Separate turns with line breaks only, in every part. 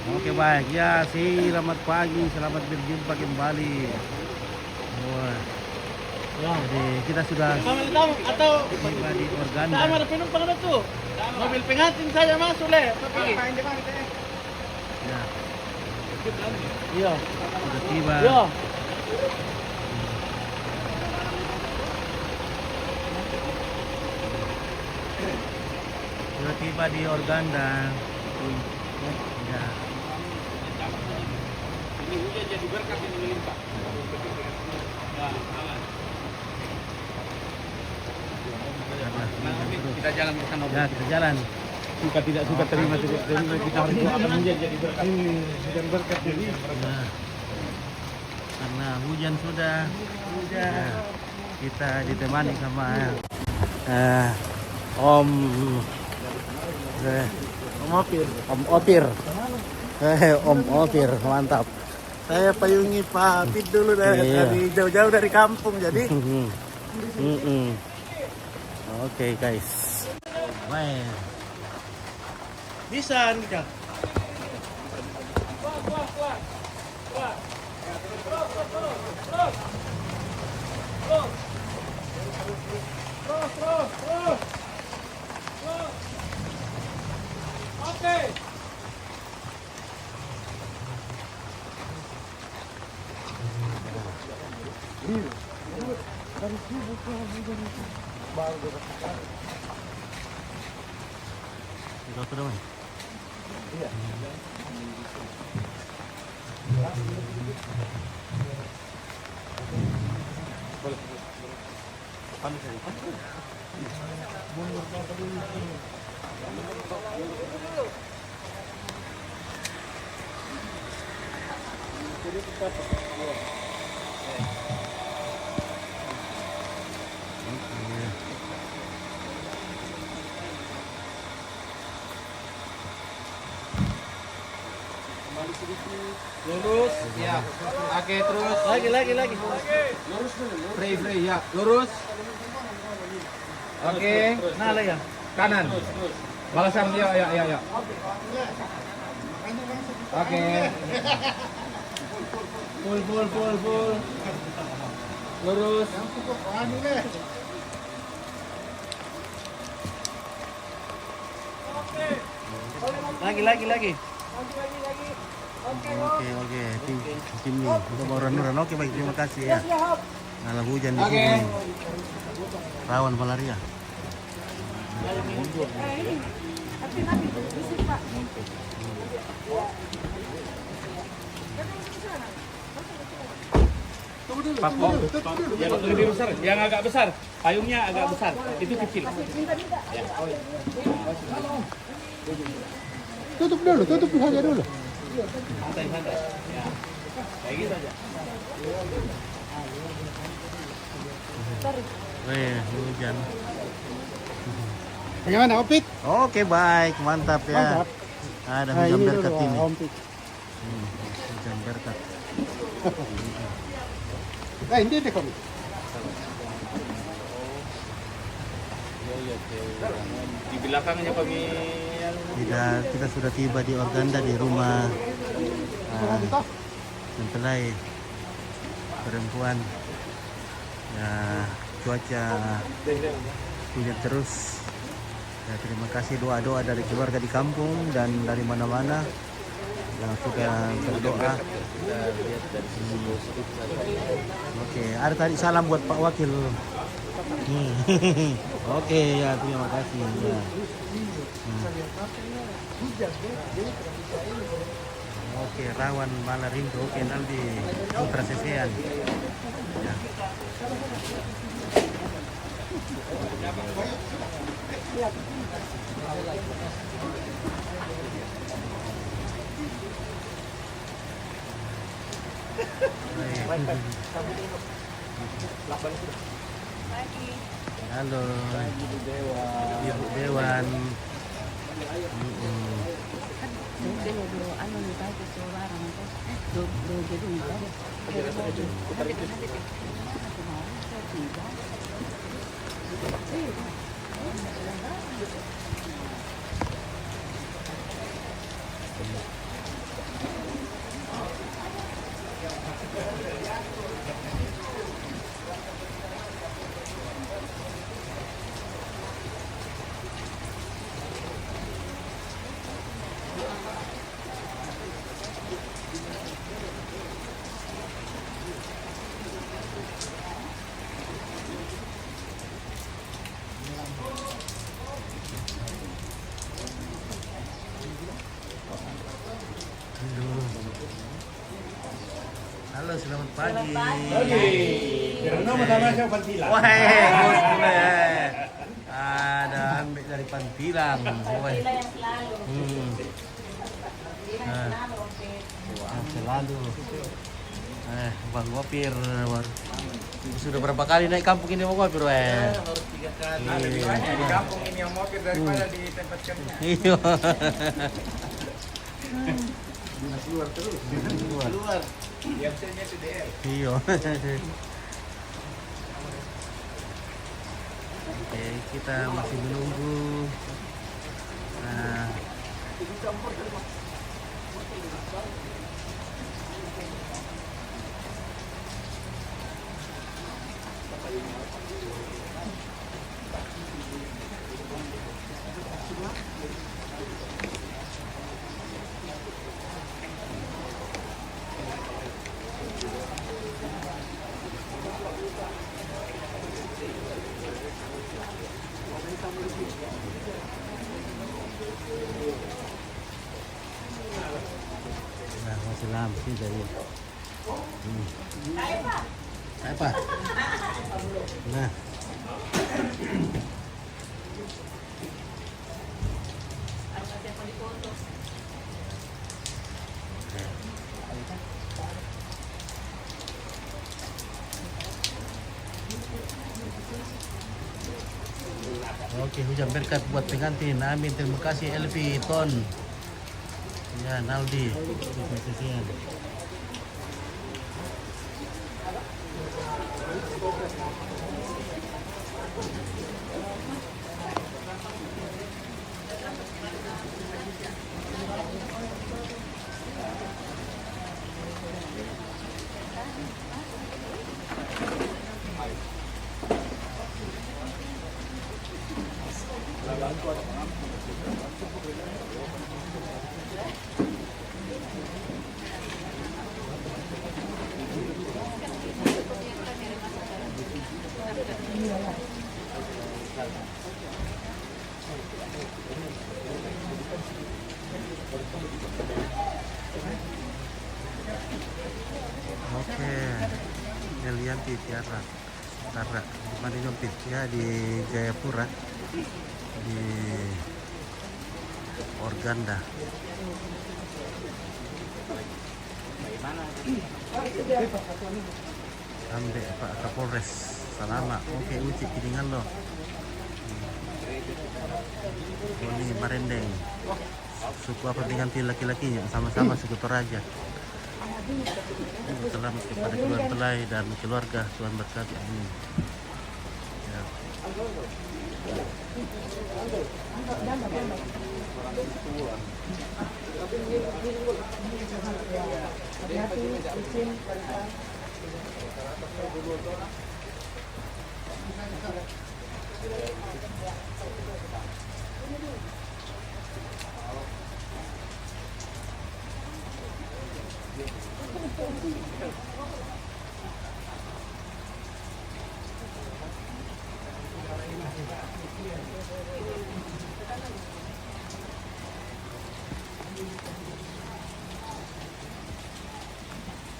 Oke baik ya, selamat pagi, selamat berjumpa kembali. Wah,
Ya.
jadi kita sudah
Atau
tiba di Organda.
sama ada minum pang tuh. Mobil pengantin saya masuk le.
Ya,
Iya.
sudah tiba.
Iya.
Sudah tiba di Organda. Ya.
Ini hujan jadi berkah ini melimpah. Kita jalan ke sana.
Ya, kita jalan.
Suka tidak suka terima tidak terima kita harus doa akan menjadi berkah. Ini hujan berkat jadi.
Nah, karena hujan sudah, ya, kita ditemani sama Om
Om Opir.
Om Opir. Om Opir, mantap.
Saya payungi Pak Pit dulu
Iya.
dari jauh-jauh dari kampung jadi.
Oke guys. Baik.
Bisa nih Kak. Oke.
Dokter dong.
Lurus, ya. Oke, terus.
Lagi.
Lurus dulu. Free, ya. Lurus. Oke.
Nah lah ya.
Kanan. Balasan, ya. Oke. Full. Lurus.
Lagi.
Oke. Tim ini untuk orang-orang. Oke baik, terima kasih ya. Kalau hujan di
Oke.
sini rawan malaria.
Yang lebih besar, yang agak besar. Payungnya agak besar. Itu kecil.
Tutup saja dulu.
Santai. Ya. Kayak gitu aja.
Hujan.
Bagaimana Opit?
Oke baik, mantap ya.
Mantap.
Ada hujan berkat ini.
Opit.
Hujan berkat.
Ini deh kamu.
Di belakangnya kami
Kita sudah tiba di Organda di rumah mempelai perempuan. Ya, cuaca hujan terus. Ya, terima kasih doa-doa dari keluarga di kampung dan dari mana-mana yang sudah berdoa. Oke, ada tadi salam buat Pak Wakil. Oke ya, terima kasih ya. Oke, rawan malarindu. Oke, nanti putra sesean. Ya. Halo, Ibu Dewan. selamat pagi.
Karena madama siya pantila.
Wah, boleh. Ada ambil dari Pantilang. Wah.
yang selalu.
Ah. Selalu. Bang Wapir. Sudah berapa kali naik kampung ini Bang Wapir?
Baru 3 kali. Lebih banyak di kampung ini yang mopir daripada di tempat kerja.
Iya.
Keluar terus. Keluar. Biasanya CDL.
Iya. Oke, kita masih menunggu. Nah, nah masih lama sih dari. Apa? Nah. Oke, hujan berkat buat pengantin. Amin. Terima kasih Elvi Ton. Ya, Naldi. Terima kasih. Oke, Elianti Tiara, Tara, di mana Jompit ya di Jayapura, di Organda. Sampai Pak Kapolres, Salama. Oke, Uci Kidingan lo. Ini Marendeng. Suku apa pengantin laki-lakinya sama-sama suku Toraja. Selamat kepada keluarga pelai dan keluarga, Tuhan berkati. Amin. Ya.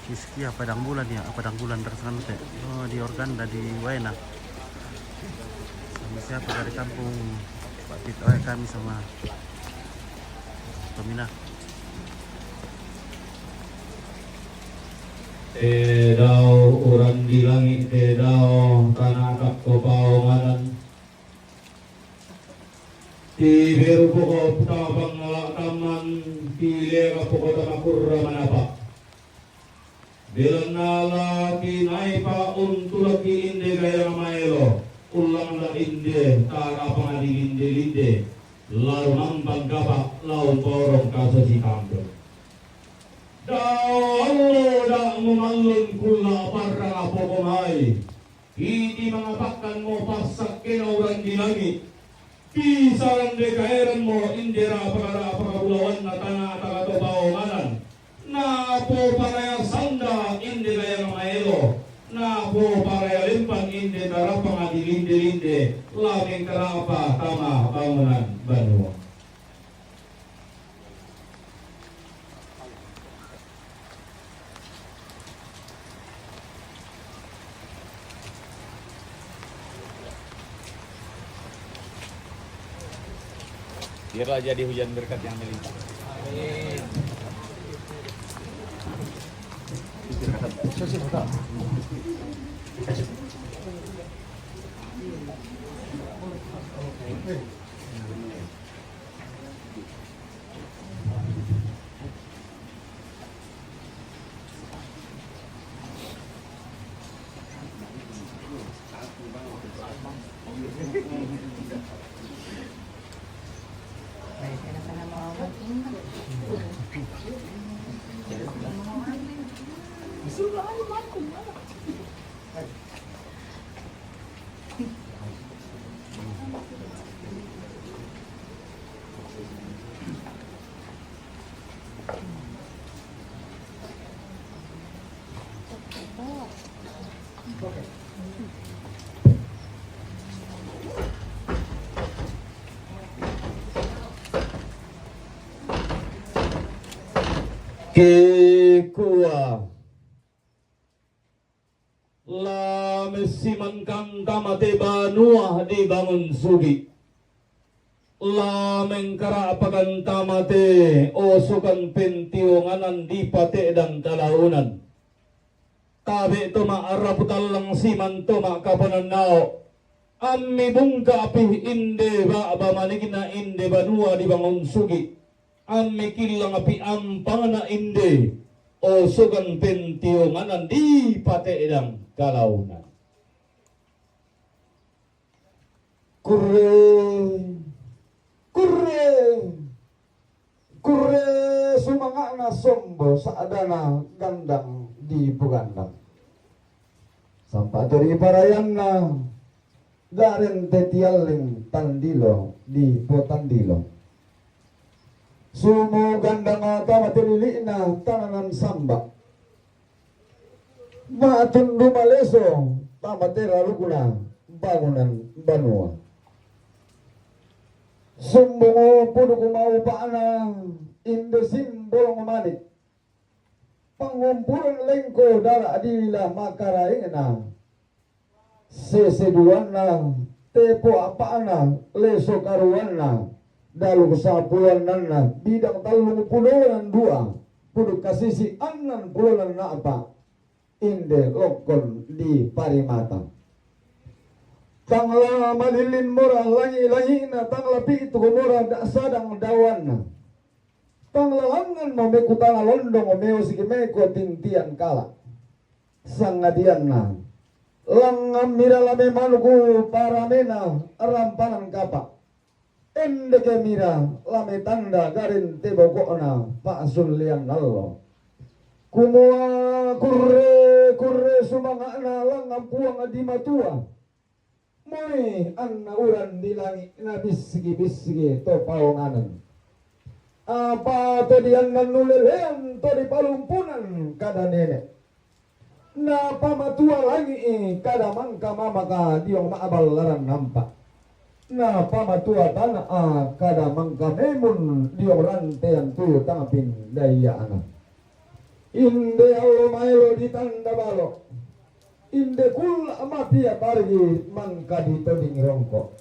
Kiskia Padang Bulan ya, Padang Bulan tersenang teh. Oh, di Organda di Waena. Sama siapa dari kampung Pak Pit, kami sama Peminah.
Tedau urang di langit tedau tanah kap kepaungan ti beru pokok tabang ngalak taman ti lega pokok tamakur manapa belanala ki naipa untulaki inde gaya maelo ulang la inde tara pangadi inde linde lau nampang gapak lau porong kasasi kampung Dawalo da mengalun kula para pokokay. Hindi mangapakkan mo pasak kinauran di langit. Pisaran de kairan mo indira pagkabulawan na tanah tagatopaunganan. Na po paraya sanda indira yang maelo. Na po paraya limpang indi tarapang adilinde-linde. Labing karapa tama bangunan Banua.
Biarlah jadi hujan berkat yang melimpah.
Kekua la mesimangkang tamate banua dibangun sugi la mengkara apakan tamate osukan pentiunganan di pate dan kalaunan tabe to maaraputal lang siman to makapanan nao ammi bungka api inde ba abamanikin na inde banua dibangun sugi ammi kilang api ampana inde o sugan pentiunganan di pateedang kalaunan.
Kurre sumanga na sombo sa adana gandang di pugandang. Sampai dari parayan na garen tetialing tandilo di potandilo. Sumo gandang matilili na tananan samba. Matun lumaleso tamatera lukuna bangunan banua. Sumbungo puno kumaupana indo simbol ngamanik. Pangumpulan lengko dara adila makaraing na. Seseduan na tepo apana leso karuan na. Dalu kesapulan nana bidang talung puluhan dua puduk kasisi anan puluhan na apa inde lokon di parimata tangla malilin murah langi na tangla pitu murah dak sadang dawan na tangla langan mamekutang londong omeo sikimeko tintian kala sangadian na langam miralame manuku paramena rampanan kapak ende ke mira lame tanda garin tebokona pak sulian nallo kumua kurre sumanga na langam puang adi matua moi anna uran dilangi na bisigi to paunganan apa to dian nanulelean to di palumpunan kada nenek na pamatua lagi kada mangka mamaka diong maabal laran nampak na pamatua tanah kada mangka memun diong rantean tuyo tangapin daya anak inde allo maelo di tanda balo inde kul amati apargi mangka di toding rongko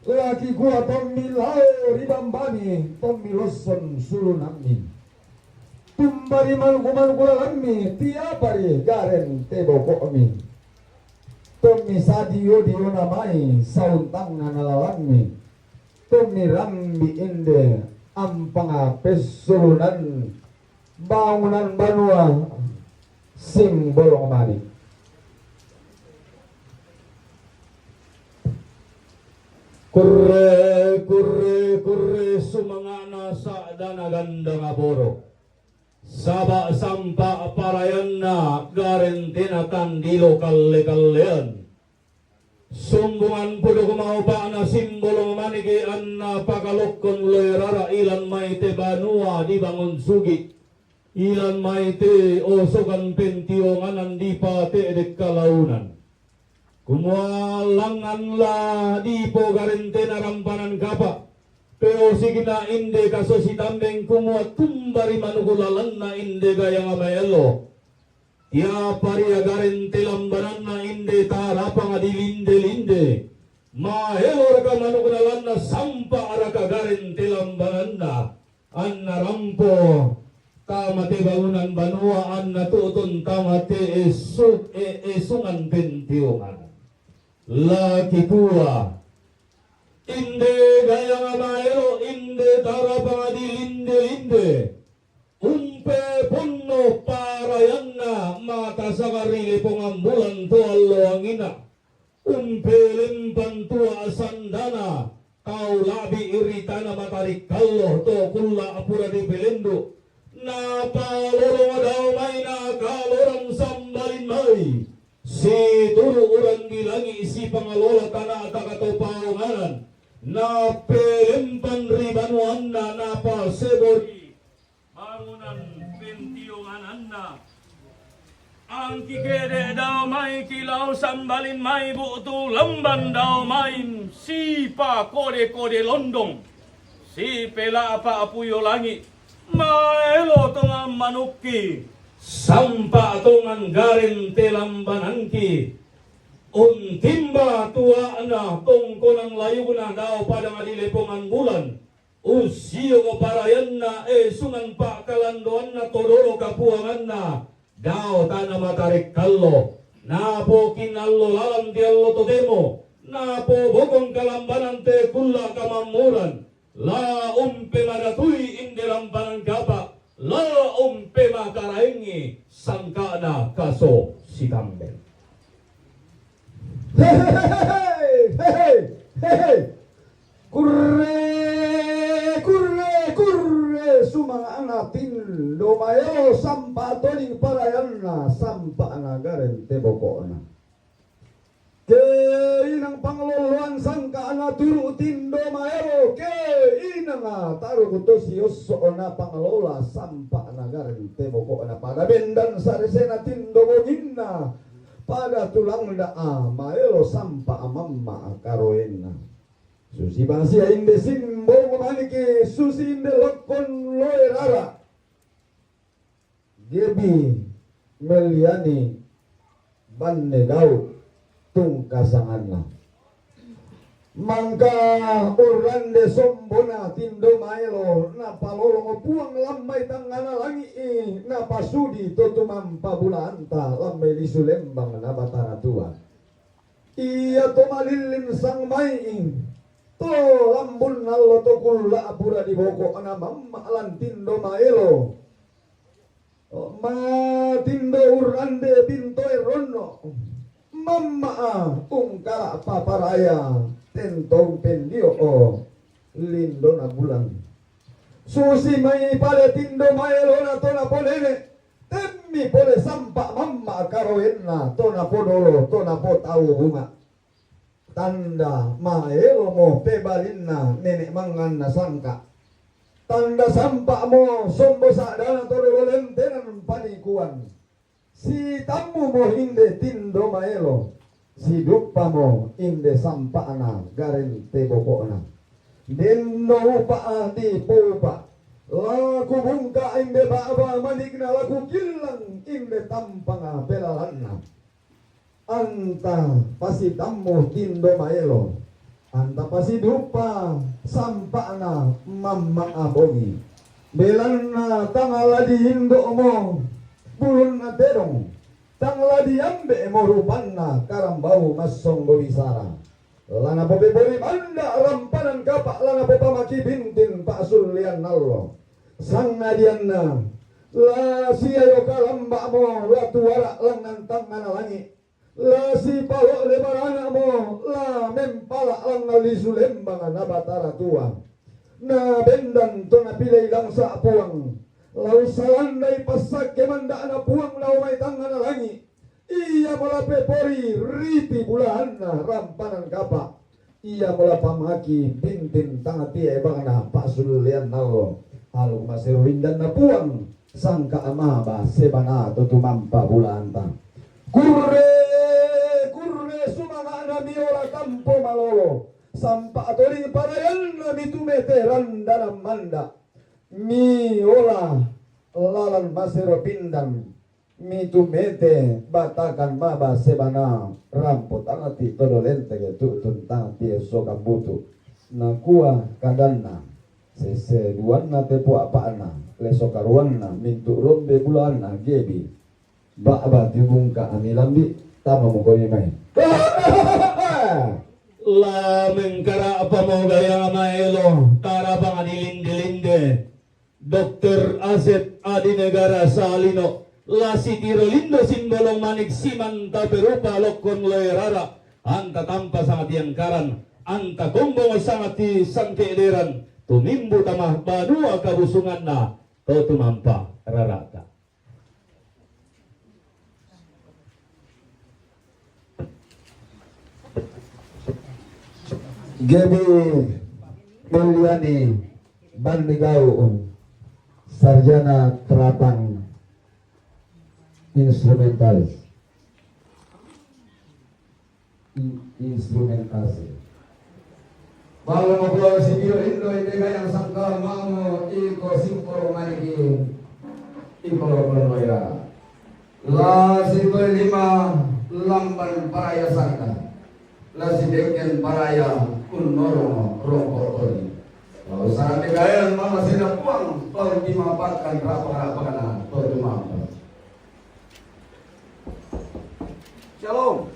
laki gua tommi lao ribambani tommi losson sulunami tumbari manuku lalami tiapari garen teboko mi Tommi sadio dio namai sauntang nanalalami Tommi rambi inde ampanga pesulunan bangunan banua simbol mari kurre sumangana sa dana ganda ngaboro Saba sampa parayanna garentina tandilo kalle-kallean sumbungan pudo kumaupa na simbolo manigi anna pakalokon lerara ilan maite banua dibangun sugi ilan maite osokan pentionganan di pate dek kalaunan kumualangan lah di po garentina rampanan kapa pero sigina inde kaso si tambeng kumua tumbari manukulalan na inde gaya ngamayelo ya paria garen telambanan na inde tarapang adilinde-linde
Mahelo raka manukunalanna sampa araka garin tilambananda. Anna rampo tamate bangunan banua anna tutun tamate esungan pentiungan. Laki pua inde gaya mahelo inde tarapadi linde umpe punno parayanna mata sakari pengambulan tuallo angina umpe lempan tua sandana kau labi iritana matari kallo to kulla apura di belendo napa lorong adau maina kaloran sambalin mai si turu urang bilangi isi pangalola tanah atakato paunganan na pelempan ribanu anna napa sebori bangunan pentiungan anna ang kikede daw may kilaw sambalin may buto lamban daw may sipa kode londong si pela apa apuyo langit maelo tongan manuki sampa tongan garin telambanangki untimba tua na tongkonang layuna daw pada ngadilepongan bulan usio ko parayan na sungan pa kalandoan na todoro kapuangan na daw tanah matarik kallo napo kinallo lalam diallo todemo napo bogong kalambanan te kulla kamamuran la umpe madatui indirambanan kapa la umpe makaraingi sangkana kaso si kambel.
Hehehe, kurre sumang anak tindo mayo sampa toning parayanna sampa anagaren tebokona ke inang pangluluan sangka ana turu tindo mayo ke inang taru kutos yoso na panglola sampa anagaren tebokona pada bendan saresena tindo boginna pada tulang daa maelo sampa amamma karoena susi basia inde simbol maniki susi inde lokon loerara gebi meliani banne daud tungkasanganna mangka urande sombona tindo maelo na palolong puang lambai tangana langi na pasudi totumam pabulanta lambai lisulembang na batara tua iya to malilin sang mai to lambun nallo to kulla apura di boko ana mamma lan tindo maelo ma tindo urande binto erono mamma ungkara paparaya tentong pendio lindo na bulan susi mai pada tindo maelo na to na polene temmi pole sampa mamma karoenna to na podolo to na po tau bunga tanda maelo mo pebalinna nenek mangan na sangka tanda sampa mo sombo sadana to lentenan panikuan si tamu mo inde tindo maelo si dupa mo inde sampa ana garen tebokona denno upa di pupa laku bungka inde baba manikna laku kilang inde tampanga belalanna anta pasi tamu tindo maelo anta pasi dupa sampa ana mamma abogi belanna tangala di indo mo bulun na terong tangla diambe mo rupanna karambau masong bolisara lana pope bori banda rampanan kapak lana popa maki bintin pak sulian nallo sang nadianna la siayo kalamba mo la tuara langan tangana langi la si palo lebarana mo la mempala langal lisulembang na batara tua na bendan to na pilay lang sa apuang lau salandai pasak kemanda ana puang lau may tangan langi iya mula pepori riti bulahana rampanan kapa iya mula pamaki bintin tangati ebangana pasulian nalo aluk masero hindan na puang sangka amaba sebana tutumampa bulanta kurre sumanga ana miora kampo malolo sampa atori parayan na mitumeteran dalam manda mi ola lalan masero pindang mitu mete batakan maba sebana rampo tangati todolente ke tutun tangati soka butu na kuah kadana sese duanna tepo apaana leso karuanna mintu rombe bulanna gebi ba'ba dibungka amilambi tama mo koy may
La mengkara apa mau gaya maelo kara bang adilinde-linde Dr. Asep Adi Negara Salino La Sitiro Lindo Simbolong Manik Simanta Perupa Lokon Loerara Anta tampa sangat diangkaran Anta kumbong sangat di sangkederan Tumimbu tamah badua kabusungan na Tau tumampa rarata
Gebi Mulyani Bandigau sarjana terapan instrumentalis instrumentasi Bago mo si Dio Indo Indega yang sangkal mau iko simporo maniki iko bermoira la simpel lima lamban paraya sangka la sideken paraya kunoro rokok oli kalau saat dikayan mama sida puang tol dimapatkan rapa-rapa tol dimapa Shalom.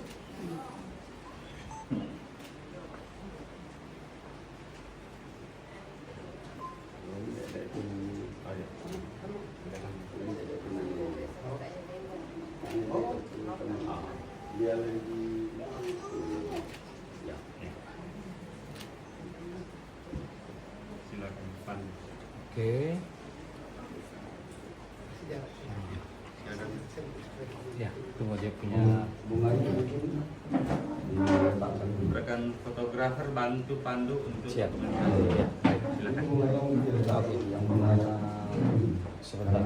Oke. Ya, tunggu dia punya
Bunganya
Rekan fotografer bantu pandu untuk
siap.
dokumentasi.
Ya, baik.
Silakan.
Oke, yang bunganya sebentar.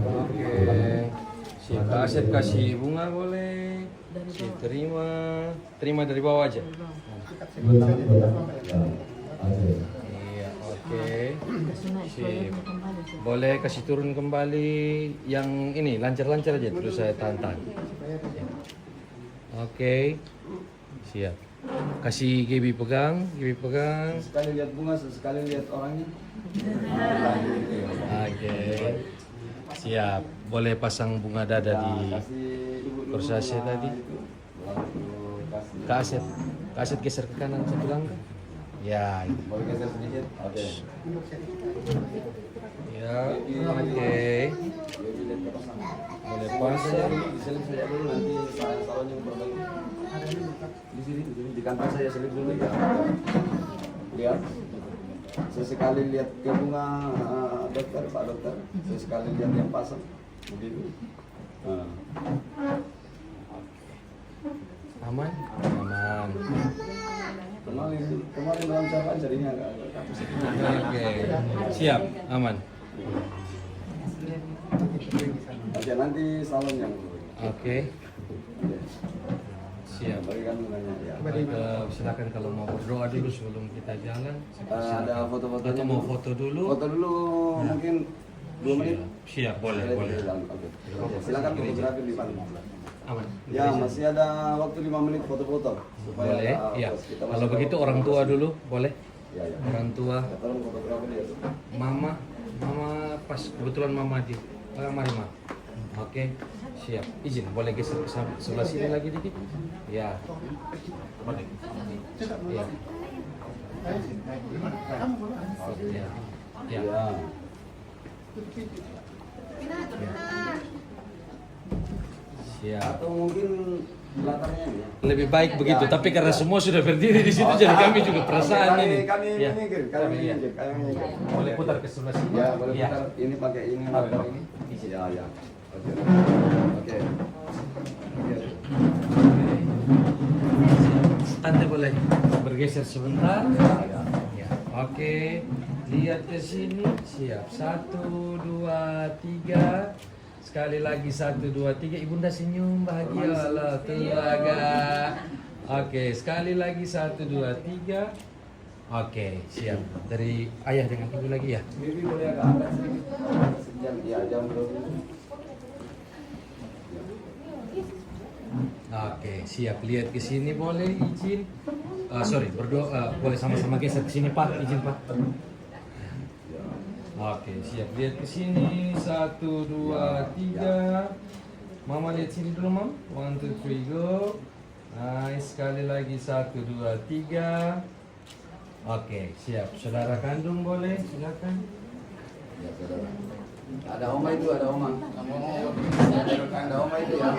Oke. Si Kak Asep kasih bunga boleh. Si terima dari bawah aja. Iya, oke. Sip. Boleh kasih turun kembali yang ini lancar-lancar aja terus saya tahan. Oke. Siap. Kasih Gibi pegang.
sekali lihat bunga sekali lihat orangnya
Oke. Siap. Boleh pasang bunga dada di kursasi tadi. Kak Asep geser ke kanan satu langkah. Ya.
boleh geser sedikit oke
Ya. Oke. Boleh pasang.
diselip saja dulu nanti salon yang berbagi di sini di kantor saya selip dulu ya lihat sesekali lihat ke bunga dokter pak dokter sesekali lihat yang pasang begitu
Aman.
kemarin dalam ucapan jadinya agak kampus.
Oke. Siap. Aman.
Oke, nanti salon yang
Oke. Siap.
berikan bunganya ya.
Baik, silakan kalau mau berdoa dulu sebelum kita jalan.
Ada foto-fotonya
Atau mau foto dulu?
Foto dulu mungkin 2 menit.
Siap, boleh.
Oke. Silakan fotografi di depan.
Aman.
Ya, masih ada waktu 5 menit foto-foto. Supaya
Boleh. Iya.
kita masih
Kalau begitu orang tua dulu, boleh?
Ya, ya.
Orang tua,
Ya, tolong fotografi dia.
mama pas kebetulan mama di mari ma. Oke, siap. Izin, boleh geser ke sebelah sini lagi dikit? Ya. Boleh. Ya. Oke. Ya. Ya.
Ya.
Siap.
Atau mungkin belakangnya ya.
Lebih baik begitu,
Ya.
tapi karena semua sudah berdiri di situ, jadi kami juga perasaan ini.
Kami
Ya.
minggir,
Kami, ya.
minggir.
Boleh putar ke sebelah sini?
Ya, boleh
Ya.
putar. Ini pakai ini,
Oke.
pakai ini. Ya, ya. Oke. Oke.
Tante boleh bergeser sebentar.
Ya.
Ya. Oke, lihat ke sini. Siap. 1, 2, 3. Sekali lagi 1, 2, 3. Ibunda senyum bahagia Allah tenaga. Oke, sekali lagi 1, 2, 3. Oke, siap. Dari ayah dengan ibu lagi ya.
Bibi boleh agak angkat sedikit. Sejam, ya jam dulu.
Oke, siap. Lihat ke sini boleh izin. Sorry, berdoa. Boleh sama-sama geser ke sini Pak, izin Pak. Oke, siap. Lihat ke sini. 1, 2, 3. Mama lihat sini dulu, Mam. 1, 2, 3, go. Nice. Sekali lagi 1, 2, 3. Oke, siap. Saudara kandung boleh, silakan.
Ya, saudara. Ada oma itu, ada oma. Ada oma itu ya.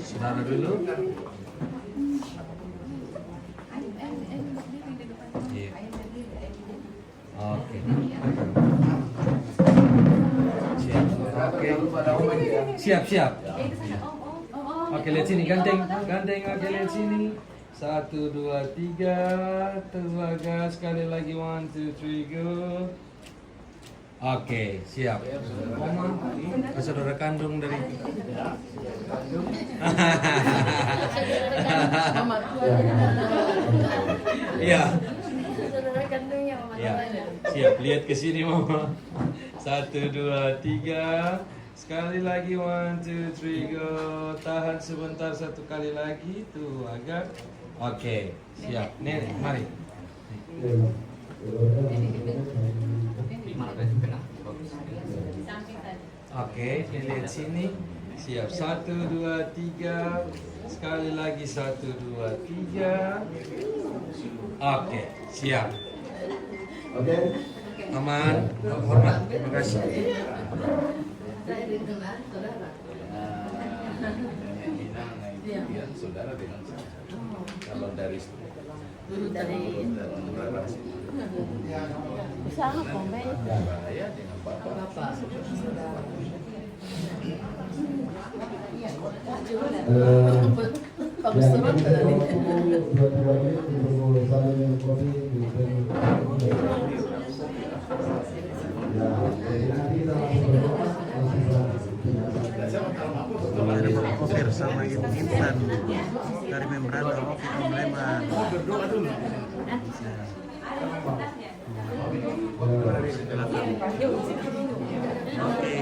Saudara dulu. Iya. Oke. Siap. Oke. Siap, siap. Oke, lihat sini, gandeng, oke lihat sini. 1, 2, 3, tenaga sekali lagi 1, 2, 3, go. Oke, siap. Oma, saudara kandung dari. Iya. Ya, siap. Lihat ke sini, Mama. 1, 2, 3. Sekali lagi 1, 2, 3, go. Tahan sebentar, satu kali lagi. Tuh, agak. Oke, siap. Nenek, mari. Oke, lihat sini. Siap. 1, 2, 3. Sekali lagi 1, 2, 3. Oke, siap.
Oke.
Aman, hormat. Terima kasih.
Saudara dengan kalau dari
usaha komen
saya dengan bapak.
bagus banget tadi.
Ada Bapak Kofir sama Ibu Intan dari Membrana Office Sleman.
Berdoa dulu.
Oke.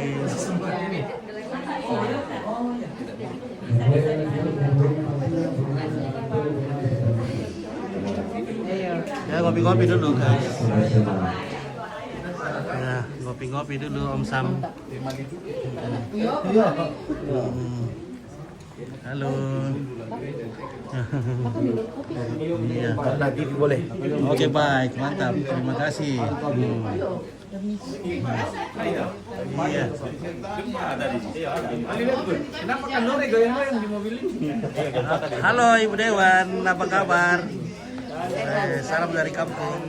Ya ngopi-ngopi dulu guys. Ya ngopi-ngopi dulu Om Sam. Halo. Iya.
Lagi boleh.
Oke baik, mantap. Terima kasih. Iya.
Kenapa kan Nore goyang-goyang di mobil ini?
Halo Ibu Dewan, apa kabar? Salam dari kampung.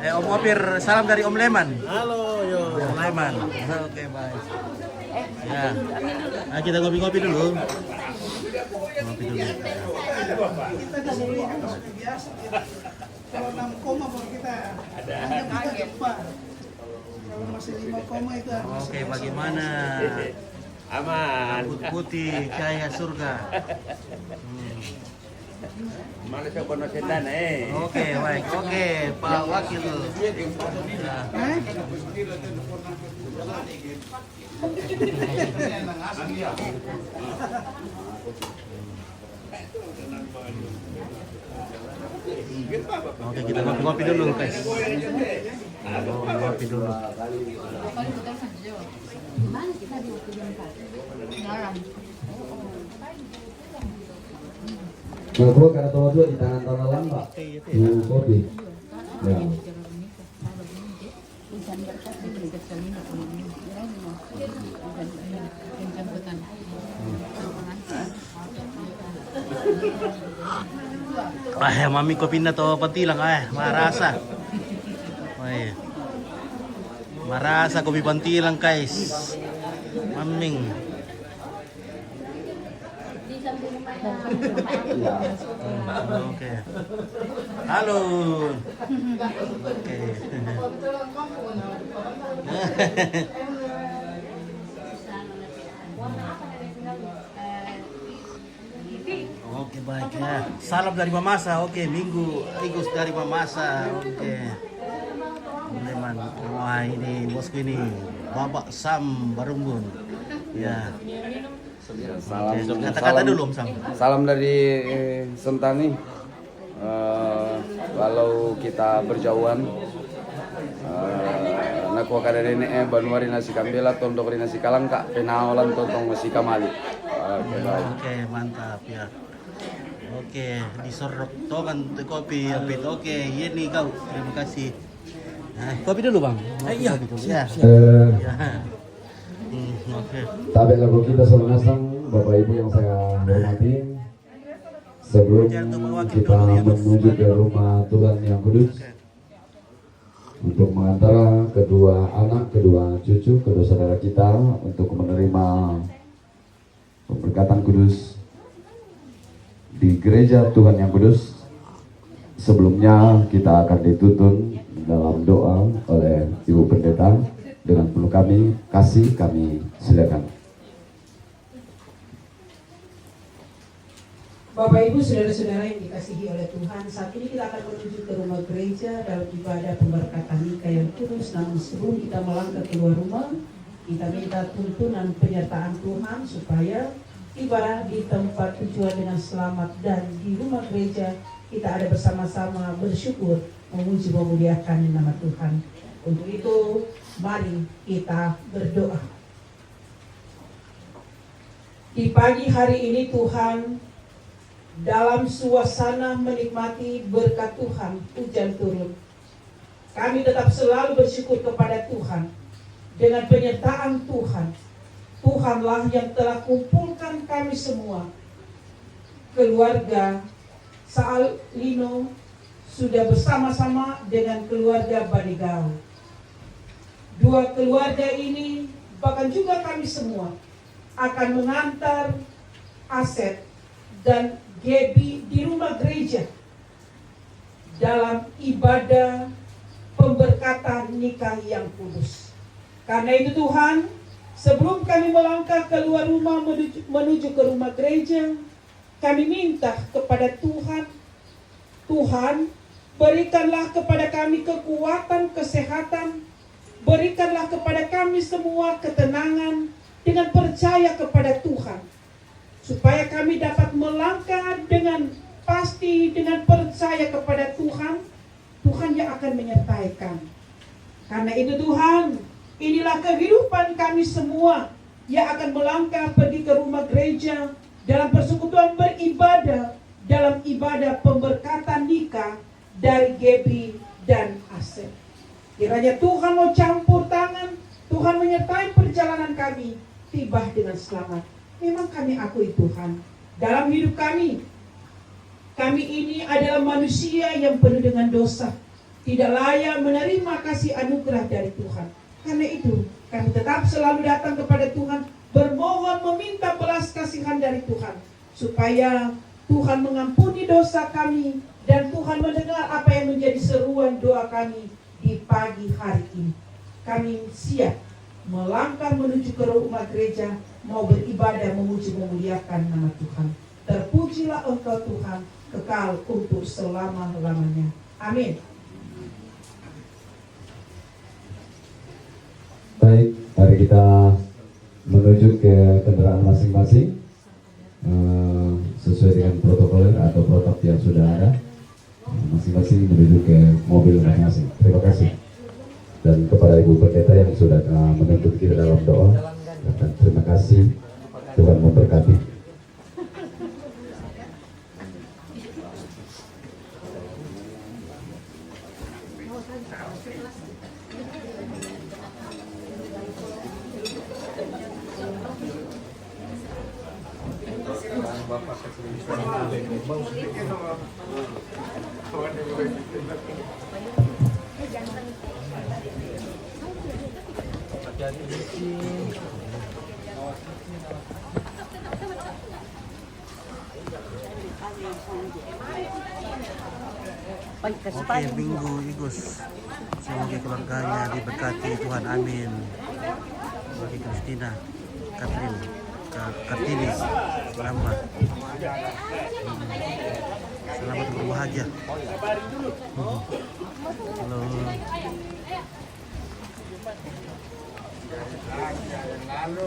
Om Opir, salam dari Om Leman. Halo, yo. Om Leman. Oke, baik. Ya. Nah, kita ngopi-ngopi dulu. Ngopi dulu.
Kalau 6 koma baru kita kaget Pak. Kalau masih 5 koma itu harus.
Oke, bagaimana?
Aman.
Rambut putih, cahaya surga.
Mana siapa no setan
Oke, baik. Oke, Pak Wakil. Oke, kita ngopi-ngopi dulu, guys. Ngopi dulu.
Gimana kita di waktu jam 4? Ngarang.
Nah, gua karena tahu dua di tangan lawan Pak. Bu Kopi. Ya.
Hujan berkat diberi kesini
Mami kopi na to pantilang marasa. Ay. Marasa kopi pantilang guys. Maming. Oke. Halo. Oke. baik ya. Salam dari Mamasa. Oke, Minggu Igus dari Mamasa. Oke. Leman. Wah, ini bosku ini. Bapak Sam Barumbun. Ya.
Salam,
Oke, kata-kata dulu Om Sam.
salam dari Sentani. Kalau kita berjauhan, naku kada ini banuari nasi kambela, tondok nasi kalangka, penawalan tontong nasi kamali. Oke, baik.
Oke, mantap ya. Oke, disorok tokan kopi apit. Oke, ini kau. Terima kasih. Nah, kopi dulu bang. Iya. Ya. Ya. Oke.
Tabe lagu kita selesai, Bapak Ibu yang saya hormati. Sebelum kita menuju ke rumah Tuhan yang kudus, untuk mengantar kedua anak, kedua cucu, kedua saudara kita untuk menerima pemberkatan kudus di gereja Tuhan yang kudus. Sebelumnya kita akan dituntun dalam doa oleh Ibu Pendeta. Dengan penuh kami silakan.
Bapak Ibu, saudara-saudara yang dikasihi oleh Tuhan, saat ini kita akan menuju ke rumah gereja dalam ibadah pemberkatan nikah yang kudus. Namun sebelum kita melangkah keluar rumah, kita minta tuntunan penyertaan Tuhan supaya tiba di tempat tujuan dengan selamat, dan di rumah gereja kita ada bersama-sama bersyukur memuji memuliakan nama Tuhan. Untuk itu, mari kita berdoa. Di pagi hari ini Tuhan, dalam suasana menikmati berkat Tuhan, hujan turun, kami tetap selalu bersyukur kepada Tuhan. Dengan penyertaan Tuhan, Tuhanlah yang telah kumpulkan kami semua. Keluarga Saalino sudah bersama-sama dengan keluarga Badigau. Dua keluarga ini, bahkan juga kami semua, akan mengantar Asep dan Gebi di rumah gereja dalam ibadah pemberkatan nikah yang kudus. Karena itu Tuhan, sebelum kami melangkah keluar rumah menuju ke rumah gereja, kami minta kepada Tuhan, Tuhan, berikanlah kepada kami kekuatan, kesehatan, berikanlah kepada kami semua ketenangan dengan percaya kepada Tuhan, supaya kami dapat melangkah dengan pasti, dengan percaya kepada Tuhan. Tuhan yang akan menyertai kami. Karena itu Tuhan, inilah kehidupan kami semua yang akan melangkah pergi ke rumah gereja dalam persekutuan beribadah, dalam ibadah pemberkatan nikah dari Gebi dan Asep. Kiranya Tuhan mau campur tangan, Tuhan menyertai perjalanan kami tiba dengan selamat. Memang kami akui Tuhan, dalam hidup kami ini adalah manusia yang penuh dengan dosa, tidak layak menerima kasih anugerah dari Tuhan. Karena itu kami tetap selalu datang kepada Tuhan, bermohon meminta belas kasihan dari Tuhan, supaya Tuhan mengampuni dosa kami, dan Tuhan mendengar apa yang menjadi seruan doa kami di pagi hari ini. Kami siap melangkah menuju ke rumah gereja, mau beribadah, memuji memuliakan nama Tuhan. Terpujilah Engkau Tuhan, kekal untuk selama-lamanya. Amin.
Baik, mari kita menuju ke kendaraan masing-masing sesuai dengan protokol atau protap yang sudah ada. Masing-masing menuju ke mobil masing-masing. Terima kasih. Dan kepada Ibu Pendeta yang sudah menuntut kita dalam doa, dan terima kasih. Tuhan memberkati.
Oke, Minggu Igus, semoga keluarganya diberkati Tuhan, amin. Bagi Kristina, Kartini, selamat. berbahagia. Halo.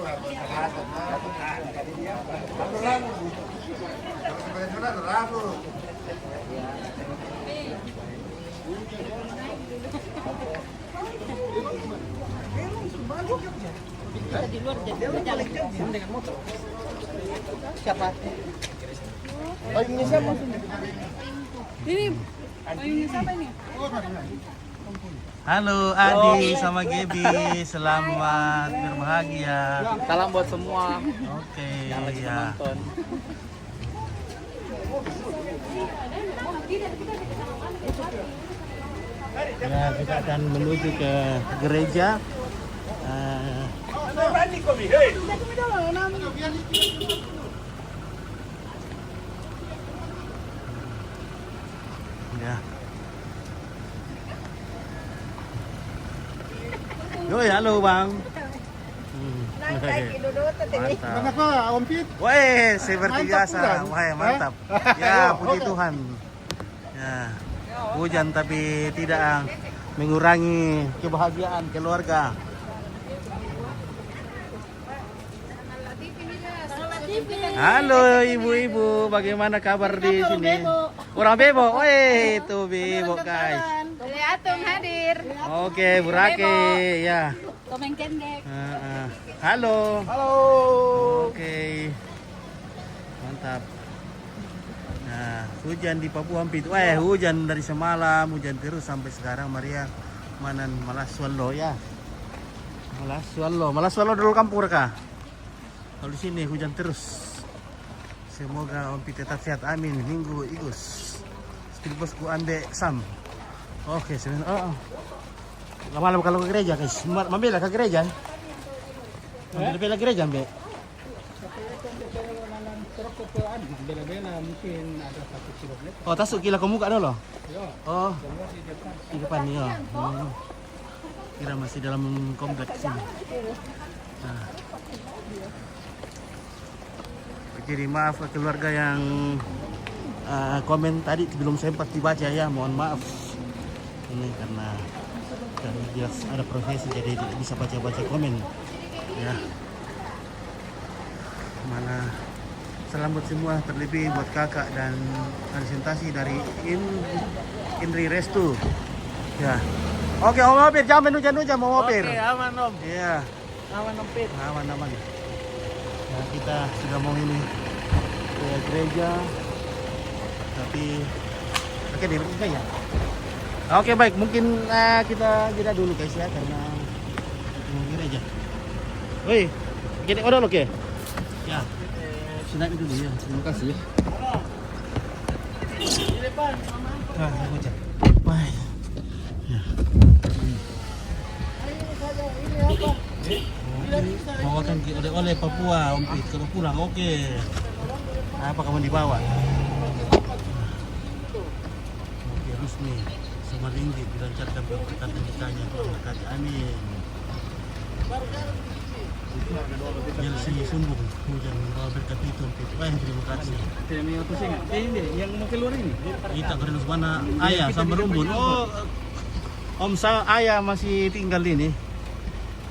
Siapa? Payungnya siapa?
Ini payungnya siapa ini?
Halo Adi sama Gebi, selamat berbahagia.
Salam buat semua
Oke,
yang lagi
ya.
nonton.
Ya, kita akan menuju ke gereja. Ya. Yoi, halo Bang. Mantap. Woi, seperti biasa. Wah, mantap. Ya, puji Tuhan. Ya, hujan tapi tidak mengurangi kebahagiaan keluarga. Halo ibu-ibu, bagaimana kabar di sini? Kurang bebo, woi itu bebo guys.
Atung hadir.
Oke, Burake, ya.
Komeng kendek.
Halo.
Halo.
Oke, mantap. Nah, hujan di Papua Ampit. Hujan dari semalam, hujan terus sampai sekarang. Maria, mana Malaswallo ya? Malaswallo dulu kampung kah? Kalau di sini hujan terus. Semoga Ampit tetap sehat. Amin. Minggu igus. Seperti bosku ande sam. Oke, sebenarnya. Malam kalau ke gereja, guys. Mampir ke gereja. Mampir ke gereja, Mbak. Oh, tasuk kila kamu muka dulu. Oh, di depan nih. Kira masih dalam kompleks ini. Nah. Jadi maaf ke keluarga yang komen tadi belum sempat dibaca ya, mohon maaf. Ini karena jelas ada prosesi jadi tidak bisa baca-baca komen ya. Mana selamat semua, terlebih buat kakak dan presentasi dari Indri Restu ya. Oke, Om Opir, jangan hujan-hujan Om Opir.
Oke, aman Om.
Iya,
Aman Om Pit.
aman. Nah, kita sudah mau ini ke gereja tapi oke deh, ya. Oke baik, mungkin kita jeda dulu guys ya karena mau gereja. Woi, gini udah oke. Ya. Sunat dulu ya. Terima kasih.
Di depan, Mama.
Hujan. Baik. Ya. Mau makan oleh Papua, Om Pit. Kalau pulang oke. Apa kamu dibawa? Oke, Rusmi. Semalinggi dilancarkan berkat nikahnya. Berkati amin. Jelsi sumbung hujan bawa berkat itu. Terima kasih.
Yang pusing nggak? Ini yang mau keluar ini.
Kita ke mana ayah sama rumbun. Oh, Om ayah masih tinggal ini.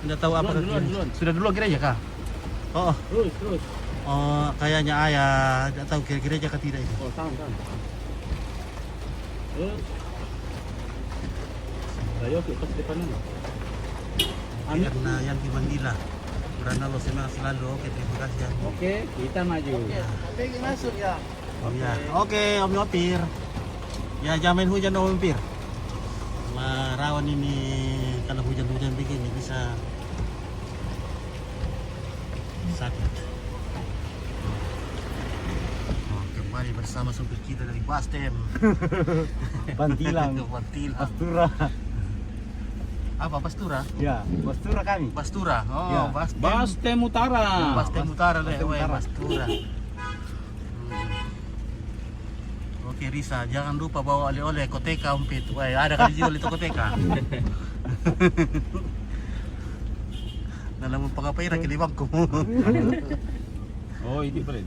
Tidak tahu apa
Duluan.
Sudah dulu gereja kah? Oh,
Terus.
oh kayaknya ayah tidak tahu gereja kah tidak itu.
Oh, tahan. Terus. Ayo kita pas depan mana?
Karena yang di Mandila. Karena lo semangat selalu. Oke, terima kasih ya.
Oke, kita maju.
Pengen masuk ya.
Om ya. Oke, Om Opir. Ya jamin hujan Om Opir. Rawan ini kalau hujan-hujan begini bisa sakit. Oh, kembali bersama supir kita dari Bastem.
Bantilang. Pastura.
Apa Pastura?
Ya, Pastura kami.
Pastura. Oh,
Ya.
Bastem.
Bastem Utara.
Bastem Utara deh,
Bastem
weh,
Utara.
Pastura. Oke Risa, jangan lupa bawa oleh-oleh koteka Umpit. Wah, ada kali jual itu koteka. Dalam pagkapaira kilibang ko.
Oh, ini boleh.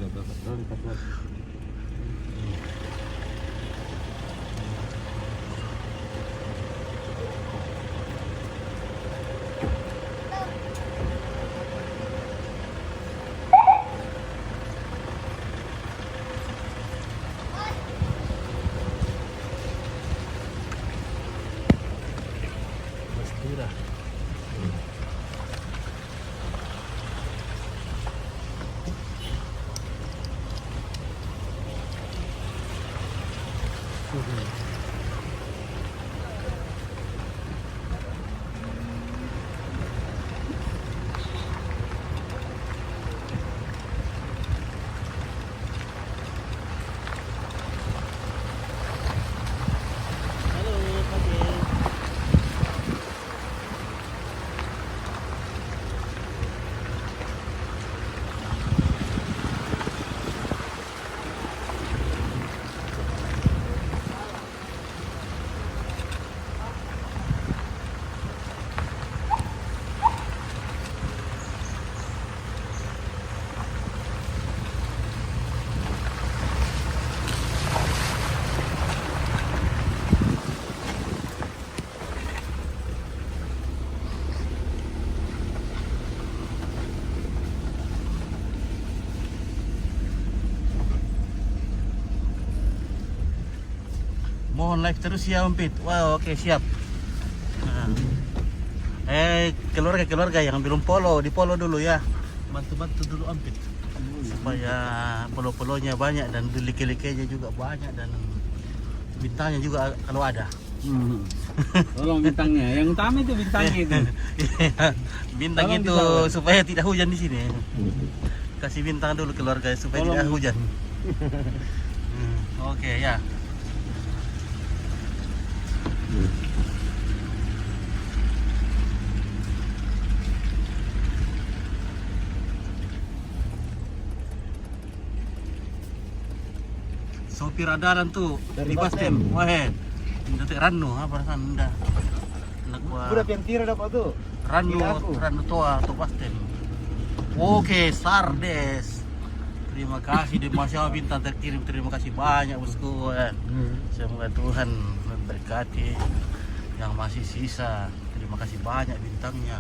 Mohon live terus ya Om Pit. Wow, oke siap. Nah. Keluarga yang belum follow, di follow dulu ya. Bantu-bantu dulu Om Pit. Supaya follow-follownya banyak dan like-like-nya juga banyak dan bintangnya juga kalau ada.
Tolong bintangnya. Yang utama itu bintangnya itu.
Bintang
Tolong
itu
ditawar.
supaya tidak hujan di sini. Kasih bintang dulu keluarga supaya
Tolong.
tidak hujan. Oke ya. Sopir adalan tuh di Bastem. Wah, nanti Ranu apa perasaan anda?
Udah pentira dapat tuh.
Ranu toa atau Bastem. Oke, Sardes. Terima kasih di Masya bintang terkirim. Terima kasih banyak bosku. Semoga Tuhan memberkati yang masih sisa. Terima kasih banyak bintangnya.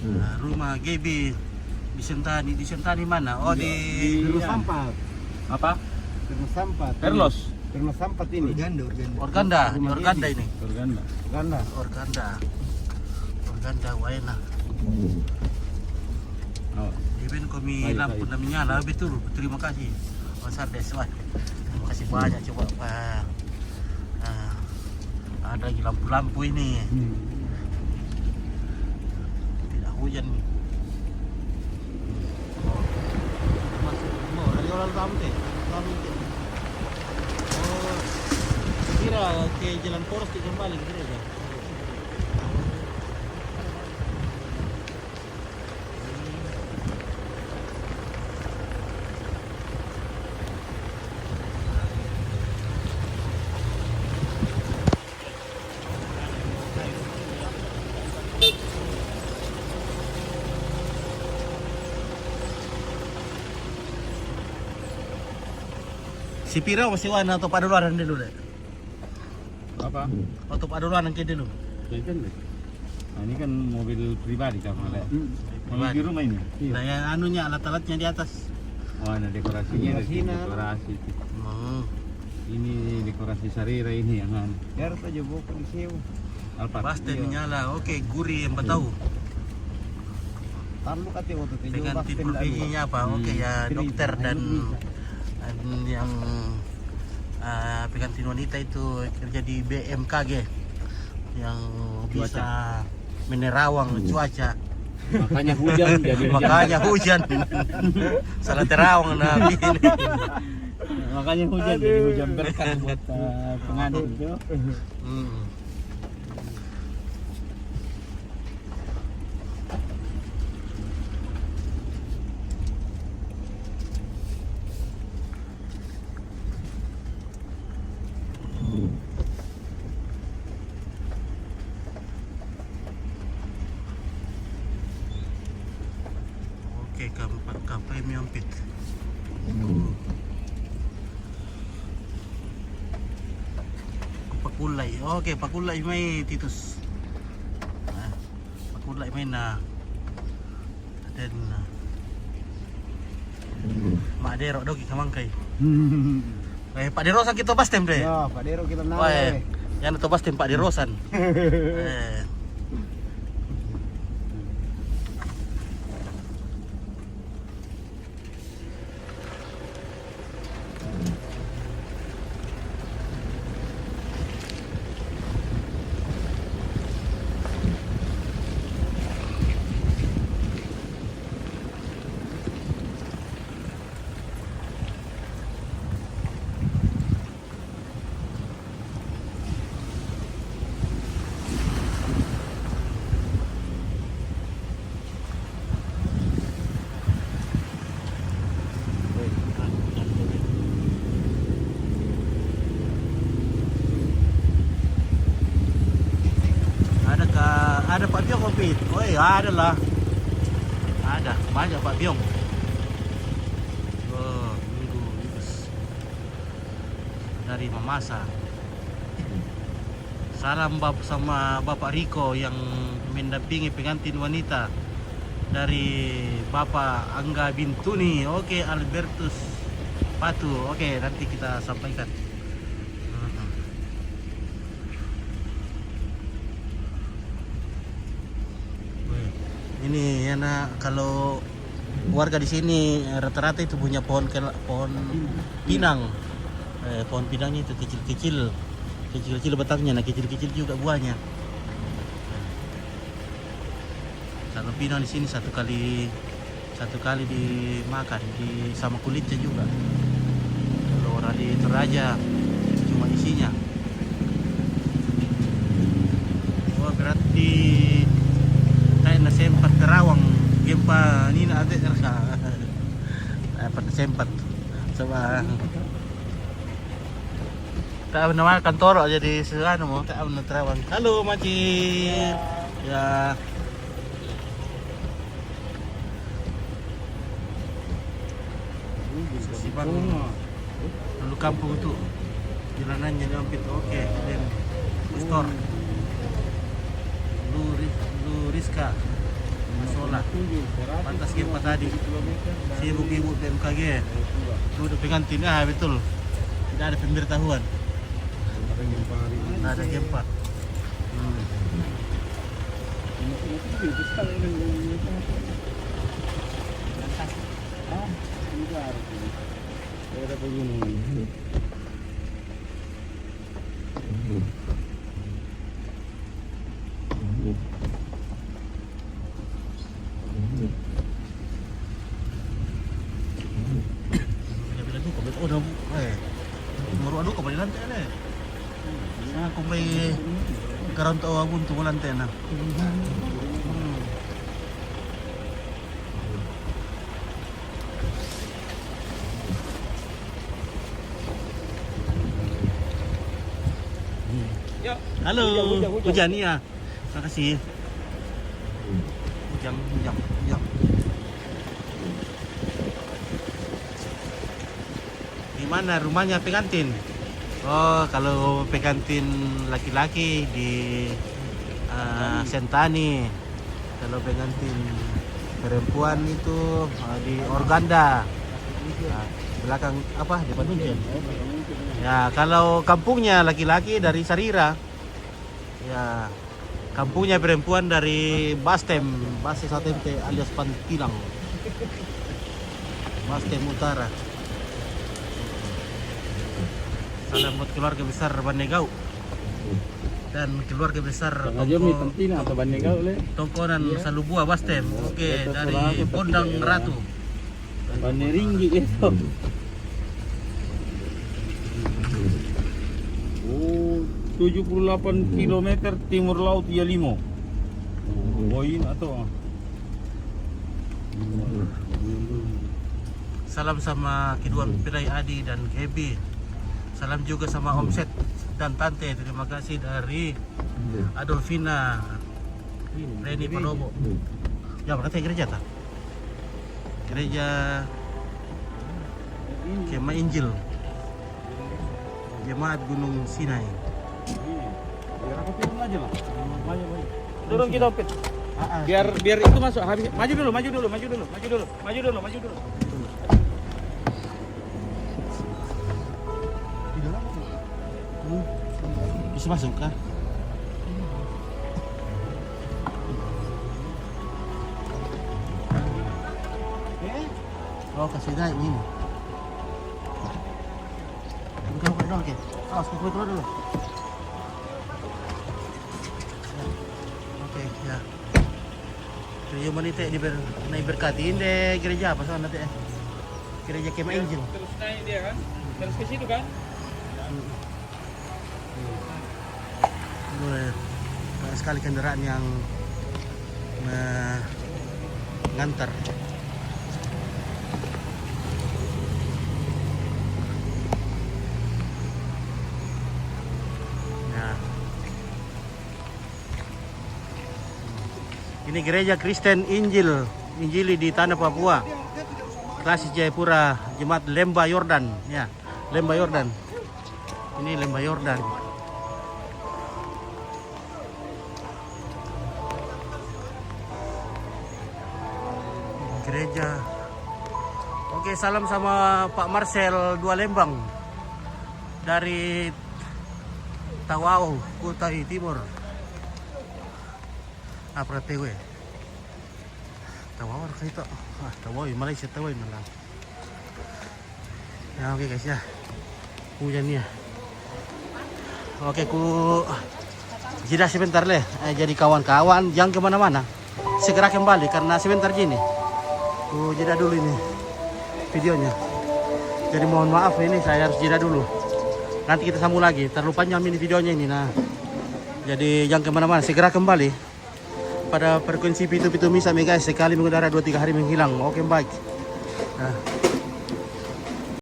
Nah, rumah GB di Sentani mana? Oh di
Sampat. Apa?
Terus sampat.
Perlos.
Terus sampat ini.
Organda, di Organda ini.
Organda.
Organda Waena.
Oh.
Even kami
Baik,
lampu
baik.
na menyala, betul. Terima kasih. Mas Sardes, wah. Terima kasih banyak coba Pak. Nah, ada lagi lampu-lampu ini. Tidak hujan nih. Dari orang sampai. Oh, kira ke jalan poros di kembali kira ya. Si Pira masih wana atau paduluan dulu deh.
Apa?
Atau paduluan ke dulu.
Jajan deh. Nah, ini kan mobil pribadi sama ada. Mobil
Pribadi.
di rumah ini.
Nah, yang anunya alat-alatnya di atas.
Oh, ada dekorasinya. Dekorasi. Ini dekorasi sarira ini yang anu.
Biar saja buku di sewa.
Alphard.
Pasti menyala. Oke, gurih yang tahu.
Tamu kate waktu itu.
Dengan tim profesinya apa? Oke ya, dokter dan yang pengantin wanita itu kerja di BMKG yang bisa menerawang cuaca.
Makanya hujan jadi
Makanya hujan. Salah terawang nabi ini.
Makanya hujan jadi hujan berkah buat pengantin itu.
Oke, kampai Miompit. Pakulay. Oke, pakulay may Titus. Pakulay may na. Dan Madero dogi kamangkay. Pak Derosan kita Bastem deh.
Ya, Pak Dero kita
Wah,
nang.
yan ito Bastem Pak Derosan. Biong Opit. Oh iya, ada lah. Ada, banyak Pak Biong. Oh, Minggu dari Mamasa. Salam sama Bapak Riko yang mendampingi pengantin wanita dari Bapak Angga Bintuni. Oke, Albertus Patu. Oke, nanti kita sampaikan. Ini ya kalau warga di sini rata-rata itu punya pohon pinang. Pohon pinangnya itu kecil-kecil batangnya, nah kecil-kecil juga buahnya. Kalau pinang di sini satu kali dimakan sama kulitnya juga. Kalau orang di Toraja cuma isinya. Oh, berarti kayak sempat terawang gempa ini ada apa sempat coba tak nama kantor jadi sesuatu mau tak benar terawang. Halo Macin ya. Sibang lalu kampung itu jalanannya hampir oke. Dan store lu Rizka Masola pantas gempa tadi sibuk ibu BMKG itu udah pengantin betul tidak ada pemberitahuan ada gempa. Maru ko ba lantai na? Ako may karon to abun to lantai na. Halo, hujan ya. Terima kasih. Hujan. Di mana rumahnya pengantin? Oh, kalau pengantin laki-laki di Sentani. Kalau pengantin perempuan itu di Organda. Belakang apa? Depan Unjen. Ya, kalau kampungnya laki-laki dari Sarira. Ya, kampungnya perempuan dari Bastem Satente alias Pantilang. Bastem Utara. Salam buat keluarga besar Banegau dan keluarga besar Tongkonan Salubua Bastem. Oke, dari Pondang Ratu.
Baneringgi itu. Oh, 78 km timur laut Yalimo. Poin atau
Salam sama kedua mempelai Adi dan Gebi. Salam juga sama Omset dan Tante. Terima kasih dari Adolfina Reni Panobo. Ya, berarti gereja tak? Gereja Kema Injil Jemaat Gunung Sinai.
Biar aku turun aja lah. Turun kita Pit. Biar itu masuk. Maju dulu.
Bisa masuk kah? Oh, kasih naik ini. Bukan dulu, oke. Awas, keluar dulu. Oke, ya. Gereja wanita naik berkatiin deh gereja apa sana teh? Gereja Kema Injil.
Terus naik dia kan? Terus ke situ kan?
Banyak sekali kendaraan yang mengantar. Ya. Ini gereja Kristen Injili di Tanah Papua. Klasik Jayapura, Jemaat Lemba Yordan, ya. Lemba Yordan. Ini Lemba Yordan. Gereja. Oke, salam sama Pak Marcel 2 Lembang dari Tawau, Kutai Timur. Apa tewe? Tawau kita. Tawau Malaysia Tawau malah. Ya oke guys ya. Hujannya. Oke ku jeda sebentar leh. Jadi kawan-kawan jangan kemana-mana. Segera kembali karena sebentar gini. Ku jeda dulu ini videonya. Jadi mohon maaf ini saya harus jeda dulu. Nanti kita sambung lagi. Terlalu panjang ini videonya ini. Nah, jadi jangan kemana-mana. Segera kembali pada frekuensi Pitu Pitu Misa guys. Sekali mengudara 2-3 hari menghilang. Oke baik. Nah.